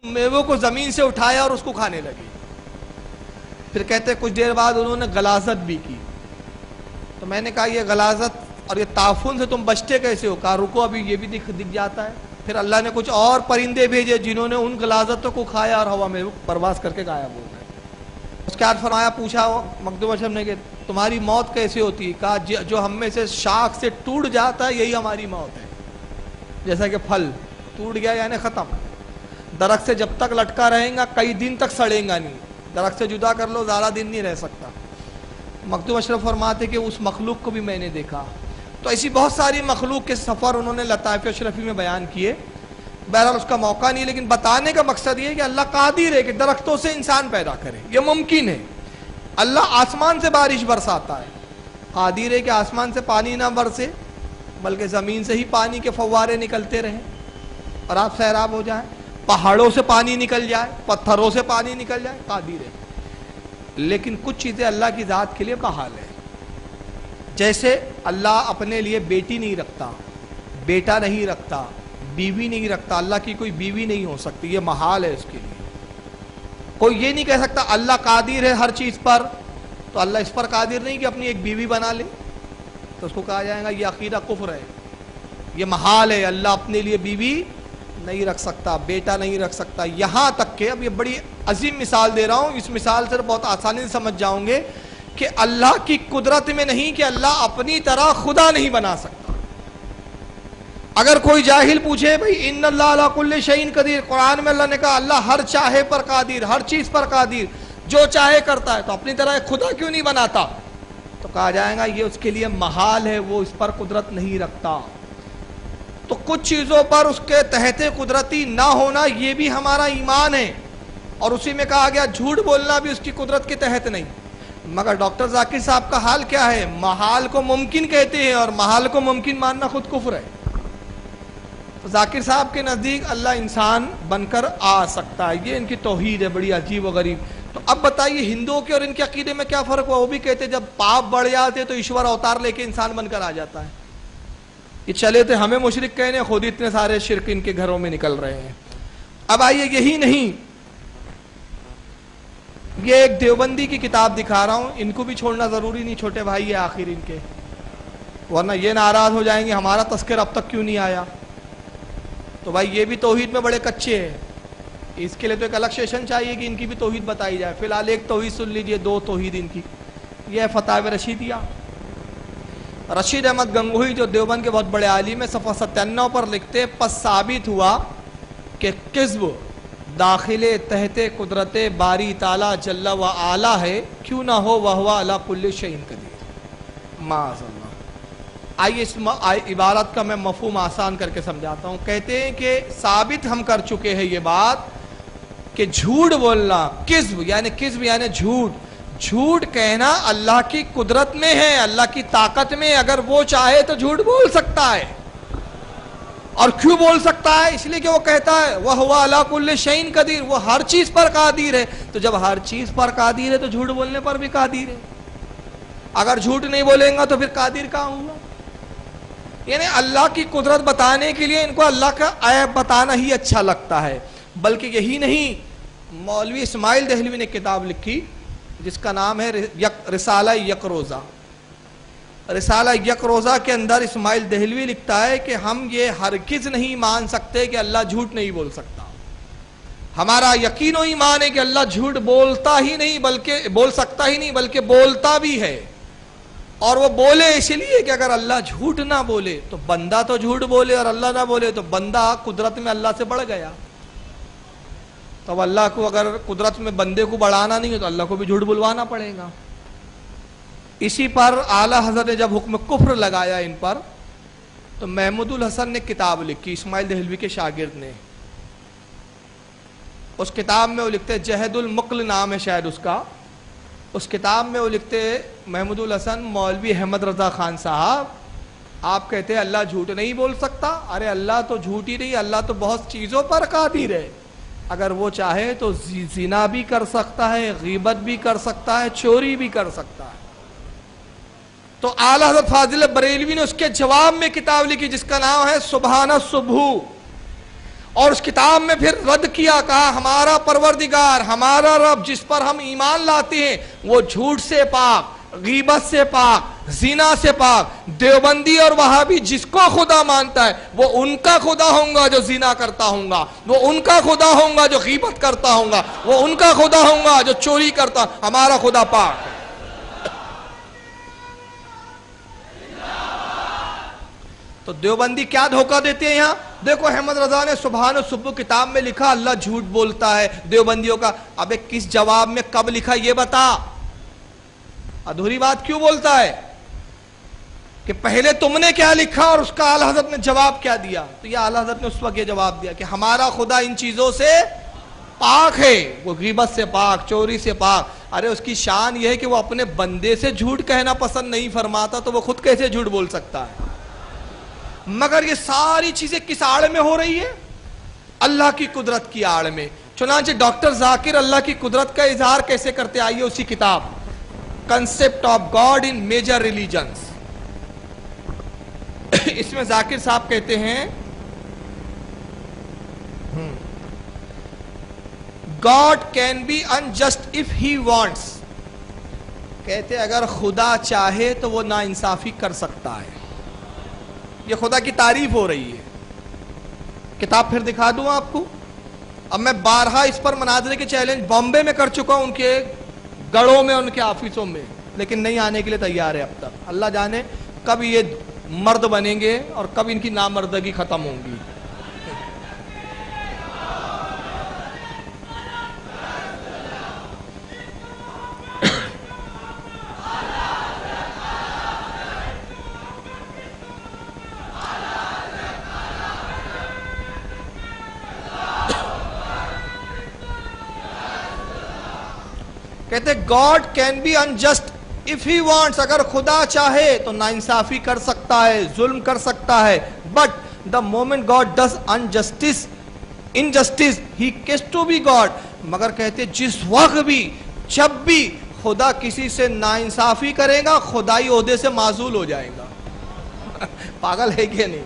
میووں کو زمین سے اٹھایا اور اس کو کھانے لگی. پھر کہتے کچھ دیر بعد انہوں نے غلاظت بھی کی. تو میں نے کہا یہ غلاظت اور یہ تعفن سے تم بچتے کیسے ہو؟ کہا رکو ابھی یہ بھی دکھ جاتا ہے. پھر اللہ نے کچھ اور پرندے بھیجے جنہوں نے ان غلاظتوں کو کھایا اور ہوا میں پرواز کر کے غائب ہو گئے. اس کے بعد فرمایا، پوچھا مخدوم اشرف نے کہ تمہاری موت کیسے ہوتی ہے؟ کہا جو ہم میں سے شاخ سے ٹوٹ جاتا ہے یہی ہماری موت ہے. جیسا کہ پھل ٹوٹ گیا یعنی ختم. درخت سے جب تک لٹکا رہے گا کئی دن تک سڑے گا نہیں. درخت سے جدا کر لو زیادہ دن نہیں رہ سکتا. مخدوم اشرف فرماتے کہ اس مخلوق کو بھی میں نے دیکھا. تو ایسی بہت ساری مخلوق کے سفر انہوں نے لطائف اشرفی میں بیان کیے. بہرحال اس کا موقع نہیں، لیکن بتانے کا مقصد یہ ہے کہ اللہ قادر ہے کہ درختوں سے انسان پیدا کرے. یہ ممکن ہے. اللہ آسمان سے بارش برساتا ہے. قادر ہے کہ آسمان سے پانی نہ برسے بلکہ زمین سے ہی پانی کے فوارے نکلتے رہیں اور آپ سیراب ہو جائیں. پہاڑوں سے پانی نکل جائے، پتھروں سے پانی نکل جائے. قادر ہے. لیکن کچھ چیزیں اللہ کی ذات کے لیے محال ہے. جیسے اللہ اپنے لیے بیٹی نہیں رکھتا، بیٹا نہیں رکھتا، بیوی نہیں رکھتا. اللہ کی کوئی بیوی نہیں ہو سکتی، یہ محال ہے اس کے لیے. کوئی یہ نہیں کہہ سکتا اللہ قادر ہے ہر چیز پر تو اللہ اس پر قادر نہیں کہ اپنی ایک بیوی بنا لے. تو اس کو کہا جائے گا یہ عقیدہ کفر ہے. یہ محال ہے. اللہ اپنے لیے بیوی نہیں رکھ سکتا، بیٹا نہیں رکھ سکتا. یہاں تک کہ اب یہ بڑی عظیم مثال دے رہا ہوں، اس مثال سے بہت آسانی سے سمجھ جاؤں گے کہ اللہ کی قدرت میں نہیں کہ اللہ اپنی طرح خدا نہیں بنا سکتا. اگر کوئی جاہل پوچھے بھئی ان اللہ علی کل شیء قدیر، قرآن میں اللہ نے کہا اللہ ہر چاہے پر قادر، ہر چیز پر قادر، جو چاہے کرتا ہے، تو اپنی طرح ایک خدا کیوں نہیں بناتا؟ تو کہا جائے گا یہ اس کے لیے محال ہے، وہ اس پر قدرت نہیں رکھتا. تو کچھ چیزوں پر اس کے تحت قدرتی نہ ہونا یہ بھی ہمارا ایمان ہے. اور اسی میں کہا گیا جھوٹ بولنا بھی اس کی قدرت کے تحت نہیں. مگر ڈاکٹر ذاکر صاحب کا حال کیا ہے؟ محال کو ممکن کہتے ہیں اور محال کو ممکن ماننا خود کفر ہے. تو ذاکر صاحب کے نزدیک اللہ انسان بن کر آ سکتا ہے. یہ ان کی توحید ہے بڑی عجیب و غریب. تو اب بتائیے ہندوؤں کے اور ان کے عقیدے میں کیا فرق ہوا؟ وہ بھی کہتے جب پاپ بڑھ جاتے تو ایشور اوتار لے کے انسان بن کر آ جاتا ہے. یہ چلے تھے ہمیں مشرک کہنے، خود اتنے سارے شرک ان کے گھروں میں نکل رہے ہیں. اب آئیے یہی نہیں، یہ ایک دیوبندی کی کتاب دکھا رہا ہوں. ان کو بھی چھوڑنا ضروری نہیں، چھوٹے بھائی ہے آخر ان کے، ورنہ یہ ناراض ہو جائیں گے ہمارا تذکر اب تک کیوں نہیں آیا. تو بھائی یہ بھی توحید میں بڑے کچے ہیں. اس کے لیے تو ایک الگ سیشن چاہیے کہ ان کی بھی توحید بتائی جائے. فی الحال ایک توحید سن لیجئے، دو توحید ان کی. یہ ہے فتاوی رشیدیہ. رشید احمد گنگوہی جو دیوبند کے بہت بڑے عالم ہیں، صفحہ 97 پر لکھتے پس ثابت ہوا کہ کذب داخل تحت قدرت باری تعالی جل و اعلی ہے، کیوں نہ ہو وہو علی کل شیء قدیر. معاذ اللہ. آئیے اس عبارت کا میں مفہوم آسان کر کے سمجھاتا ہوں. کہتے ہیں کہ ثابت ہم کر چکے ہیں یہ بات کہ جھوٹ بولنا، کذب یعنی جھوٹ کہنا اللہ کی قدرت میں ہے، اللہ کی طاقت میں. اگر وہ چاہے تو جھوٹ بول سکتا ہے. اور کیوں بول سکتا ہے؟ اس لیے کہ وہ کہتا ہے وَهُوَ عَلَى كُلِّ شَيْءٍ قَدِيرٌ، وہ ہر چیز پر قادر ہے. تو جب ہر چیز پر قادر ہے تو جھوٹ بولنے پر بھی قادر ہے. اگر جھوٹ نہیں بولیں گا تو پھر قادر کہاں ہوا؟ یعنی اللہ کی قدرت بتانے کے لیے ان کو اللہ کا عیب بتانا ہی اچھا لگتا ہے. بلکہ یہی نہیں، مولوی اسماعیل دہلوی نے کتاب لکھی جس کا نام ہے رسالہ یک روزہ. رسالہ یک روزہ کے اندر اسماعیل دہلوی لکھتا ہے کہ ہم یہ ہرگز نہیں مان سکتے کہ اللہ جھوٹ نہیں بول سکتا. ہمارا یقین و ایمان ہے کہ اللہ جھوٹ بولتا ہی نہیں بلکہ بول سکتا ہی نہیں بلکہ بولتا بھی ہے. اور وہ بولے اس لیے کہ اگر اللہ جھوٹ نہ بولے تو بندہ تو جھوٹ بولے، اور اللہ نہ بولے تو بندہ قدرت میں اللہ سے بڑھ گیا. تو اللہ کو اگر قدرت میں بندے کو بڑھانا نہیں ہے تو اللہ کو بھی جھوٹ بلوانا پڑے گا. اسی پر اعلیٰ حضرت نے جب حکم کفر لگایا ان پر تو محمود الحسن نے کتاب لکھی، اسماعیل دہلوی کے شاگرد نے. اس کتاب میں وہ لکھتے، جہد المقل نام ہے شاید اس کا. اس کتاب میں وہ لکھتے محمود الحسن، مولوی احمد رضا خان صاحب آپ کہتے ہیں اللہ جھوٹ نہیں بول سکتا. ارے اللہ تو جھوٹ ہی نہیں، اللہ تو بہت چیزوں پر قادر ہے. اگر وہ چاہے تو زنا بھی کر سکتا ہے، غیبت بھی کر سکتا ہے، چوری بھی کر سکتا ہے. تو اعلیٰ حضرت فاضل بریلوی نے اس کے جواب میں کتاب لکھی جس کا نام ہے سبحان الصبح. اور اس کتاب میں پھر رد کیا، کہا ہمارا پروردگار، ہمارا رب جس پر ہم ایمان لاتے ہیں وہ جھوٹ سے پاک، غیبت سے پاک، زنا سے پاک۔ دیوبندی اور وہابی جس کو خدا مانتا ہے وہ ان کا خدا ہوں گا جو زنا کرتا ہوں گا، وہ ان کا خدا ہوں گا جو غیبت کرتا ہوں گا، وہ ان کا خدا ہوں گا جو چوری کرتا۔ ہمارا خدا پاک ہے۔ تو دیوبندی کیا دھوکہ دیتے ہیں یہاں؟ دیکھو احمد رضا نے سبحان الصبح کتاب میں لکھا اللہ جھوٹ بولتا ہے دیوبندیوں کا۔ ابے کس جواب میں کب لکھا یہ بتا، ادھوری بات کیوں بولتا ہے کہ پہلے تم نے کیا لکھا اور اس کا اعلیٰ حضرت نے جواب کیا دیا؟ تو یہ اعلیٰ حضرت نے اس وقت یہ جواب دیا کہ ہمارا خدا ان چیزوں سے پاک ہے، وہ غیبت سے پاک، چوری سے پاک۔ ارے اس کی شان یہ ہے کہ وہ اپنے بندے سے جھوٹ کہنا پسند نہیں فرماتا، تو وہ خود کیسے جھوٹ بول سکتا ہے؟ مگر یہ ساری چیزیں کس آڑ میں ہو رہی ہے؟ اللہ کی قدرت کی آڑ میں۔ چنانچہ ڈاکٹر ذاکر اللہ کی قدرت کا اظہار کیسے کرتے آئیے اسی کتاب concept of God in major religions, اس میں ذاکر صاحب کہتے ہیں God can be unjust if he wants، کہتے اگر خدا چاہے تو وہ ناانصافی کر سکتا ہے۔ یہ خدا کی تعریف ہو رہی ہے۔ کتاب پھر دکھا دوں آپ کو۔ اب میں بارہا اس پر مناظرے کے چیلنج بامبے میں کر چکا ہوں، ان کے گڑوں میں، ان کے آفیسوں میں، لیکن نہیں آنے کے لیے تیار ہے اب تک۔ اللہ جانے کب یہ مرد بنیں گے اور کب ان کی نامردگی ختم ہوں گی۔ کہتے God can be unjust if he wants, اگر خدا چاہے تو ناانصافی کر سکتا ہے، ظلم کر سکتا ہے۔ But the moment God does injustice he ceases to be God, مگر کہتے جس وقت بھی جب بھی خدا کسی سے ناانصافی کرے گا خدائی عہدے سے معزول ہو جائے گا۔ پاگل ہے کہ نہیں؟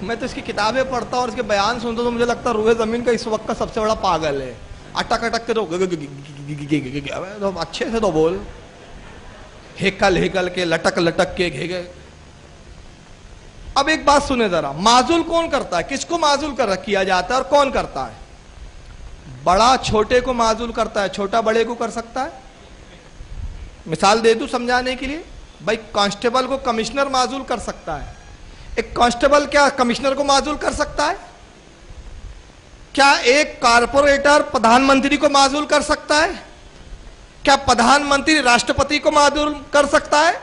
میں تو اس کی کتابیں پڑھتا ہوں اور اس کے بیان سنتا ہوں تو مجھے لگتا ہے روئے زمین کا اس وقت کا سب سے بڑا پاگل ہے۔ اٹک اٹک کے تو اچھے سے تو بول، ہیکل ہیکل کے، لٹک لٹک کے گھے۔ اب ایک بات سنیں ذرا، معزول کون کرتا ہے؟ کس کو معزول کیا جاتا ہے اور کون کرتا ہے؟ بڑا چھوٹے کو معزول کرتا ہے، چھوٹا بڑے کو کر سکتا ہے۔ مثال دے دوں سمجھانے کے لیے، بھائی کانسٹیبل کو کمشنر معزول کر سکتا ہے، ایک کانسٹیبل کیا کمشنر کو معزول کر سکتا ہے؟ کیا ایک کارپوریٹر پردھان منتری کو معزول کر سکتا ہے؟ کیا پردھان منتری راشٹرپتی کو معزول کر سکتا ہے؟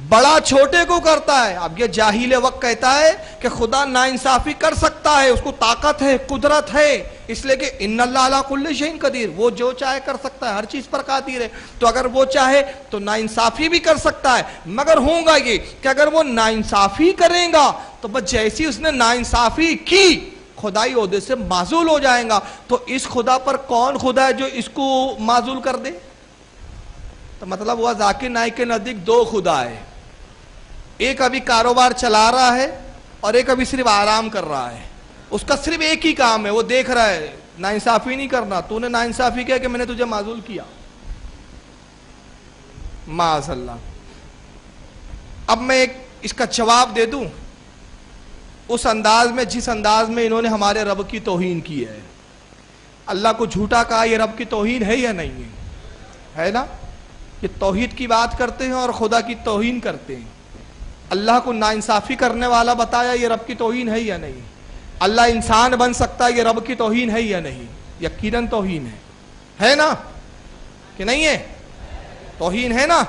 بڑا چھوٹے کو کرتا ہے۔ اب یہ جاہل وقت کہتا ہے کہ خدا ناانصافی کر سکتا ہے، اس کو طاقت ہے، قدرت ہے، اس لیے کہ ان اللہ علی کل شیء قدیر، وہ جو چاہے کر سکتا ہے، ہر چیز پر قادر ہے۔ تو اگر وہ چاہے تو ناانصافی بھی کر سکتا ہے، مگر ہوگا یہ کہ اگر وہ ناانصافی کرے گا تو بس جیسی اس نے ناانصافی کی خدائی عہدے سے معزول ہو جائے گا۔ تو اس خدا پر کون خدا ہے جو اس کو معزول کر دے؟ تو مطلب ہوا ذاکر نائک کے نزدیک دو خدا ہے، ایک ابھی کاروبار چلا رہا ہے اور ایک ابھی صرف آرام کر رہا ہے۔ اس کا صرف ایک ہی کام ہے، وہ دیکھ رہا ہے، ناانصافی نہیں کرنا۔ تو نے ناانصافی کیا کہ میں نے تجھے معزول کیا، معاذ اللہ۔ اب میں ایک اس کا جواب دے دوں اس انداز میں جس انداز میں انہوں نے ہمارے رب کی توہین کی ہے۔ اللہ کو جھوٹا کہا، یہ رب کی توہین ہے یا نہیں ہے نا؟ یہ توحید کی بات کرتے ہیں اور خدا کی توہین کرتے ہیں۔ اللہ کو ناانصافی کرنے والا بتایا، یہ رب کی توہین ہے یا نہیں؟ اللہ انسان بن سکتا ہے، یہ رب کی توہین ہے یا نہیں؟ یقیناً توہین ہے نا کہ نہیں ہے؟ توہین ہے نا؟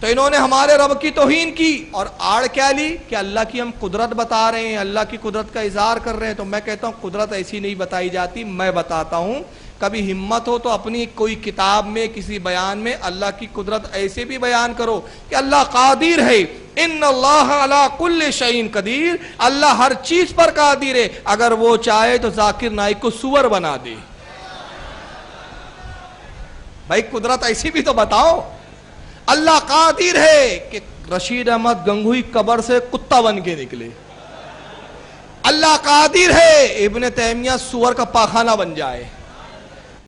تو انہوں نے ہمارے رب کی توہین کی اور آڑ کیا لی کہ اللہ کی ہم قدرت بتا رہے ہیں، اللہ کی قدرت کا اظہار کر رہے ہیں۔ تو میں کہتا ہوں قدرت ایسی نہیں بتائی جاتی، میں بتاتا ہوں۔ کبھی ہمت ہو تو اپنی کوئی کتاب میں کسی بیان میں اللہ کی قدرت ایسے بھی بیان کرو کہ اللہ قادر ہے، ان اللہ علی کل شیء قدیر، اللہ ہر چیز پر قادر ہے۔ اگر وہ چاہے تو ذاکر نائک کو سور بنا دے۔ بھائی قدرت ایسی بھی تو بتاؤ۔ اللہ قادر ہے کہ رشید احمد گنگوئی قبر سے کتا بن کے نکلے۔ اللہ قادر ہے ابن تیمیہ سور کا پاخانہ بن جائے.